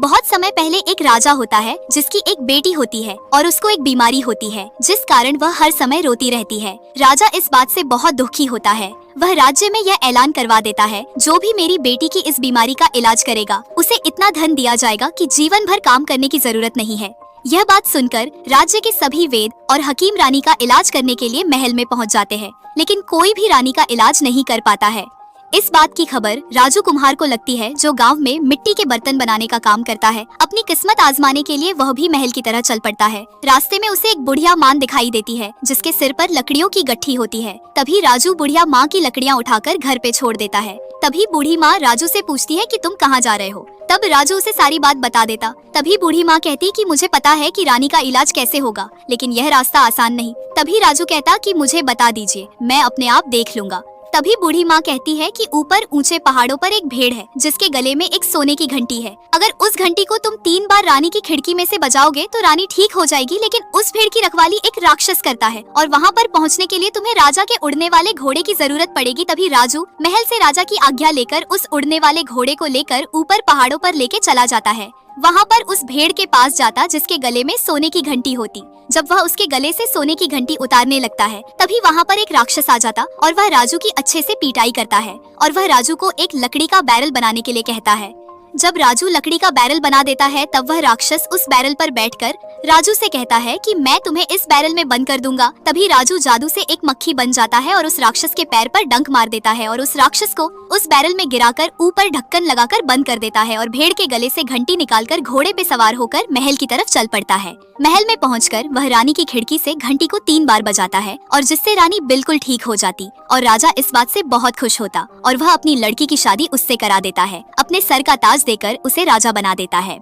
बहुत समय पहले एक राजा होता है जिसकी एक बेटी होती है और उसको एक बीमारी होती है जिस कारण वह हर समय रोती रहती है। राजा इस बात से बहुत दुखी होता है। वह राज्य में यह ऐलान करवा देता है, जो भी मेरी बेटी की इस बीमारी का इलाज करेगा उसे इतना धन दिया जाएगा कि जीवन भर काम करने की जरूरत नहीं है। यह बात सुनकर राज्य के सभी वैद्य और हकीम रानी का इलाज करने के लिए महल में पहुंच जाते हैं, लेकिन कोई भी रानी का इलाज नहीं कर पाता है। इस बात की खबर राजू कुम्हार को लगती है, जो गांव में मिट्टी के बर्तन बनाने का काम करता है। अपनी किस्मत आजमाने के लिए वह भी महल की तरह चल पड़ता है। रास्ते में उसे एक बुढ़िया मां दिखाई देती है जिसके सिर पर लकड़ियों की गट्ठी होती है। तभी राजू बुढ़िया मां की लकड़ियां उठाकर घर पे छोड़ देता है। तभी बूढ़ी माँ राजू से पूछती है कि तुम कहाँ जा रहे हो। तब राजू उसे सारी बात बता देता। तभी बूढ़ी माँ कहती कि मुझे पता है कि रानी का इलाज कैसे होगा, लेकिन यह रास्ता आसान नहीं। तभी राजू कहता कि मुझे बता दीजिए, मैं अपने आप देख लूंगा। तभी बूढ़ी माँ कहती है कि ऊपर ऊंचे पहाड़ों पर एक भेड़ है जिसके गले में एक सोने की घंटी है। अगर उस घंटी को तुम 3 बार रानी की खिड़की में से बजाओगे तो रानी ठीक हो जाएगी, लेकिन उस भेड़ की रखवाली एक राक्षस करता है और वहाँ पर पहुँचने के लिए तुम्हें राजा के उड़ने वाले घोड़े की जरूरत पड़ेगी। तभी राजू महल से राजा की आज्ञा लेकर उस उड़ने वाले घोड़े को लेकर ऊपर पहाड़ों पर लेके चला जाता है। वहाँ पर उस भेड़ के पास जाता जिसके गले में सोने की घंटी होती। जब वह उसके गले से सोने की घंटी उतारने लगता है तभी वहाँ पर एक राक्षस आ जाता और वह राजू की अच्छे से पिटाई करता है और वह राजू को एक लकड़ी का बैरल बनाने के लिए कहता है। जब राजू लकड़ी का बैरल बना देता है तब वह राक्षस उस बैरल पर बैठकर राजू से कहता है कि मैं तुम्हें इस बैरल में बंद कर दूंगा। तभी राजू जादू से एक मक्खी बन जाता है और उस राक्षस के पैर पर डंक मार देता है और उस राक्षस को उस बैरल में गिराकर ऊपर ढक्कन लगाकर बंद कर देता है और भेड़ के गले से घंटी निकालकर घोड़े पे सवार होकर महल की तरफ चल पड़ता है। महल में पहुंचकर वह रानी की खिड़की से घंटी को 3 बार बजाता है और जिससे रानी बिल्कुल ठीक हो जाती और राजा इस बात से बहुत खुश होता और वह अपनी लड़की की शादी उससे करा देता है। अपने सर का ताज देकर उसे राजा बना देता है।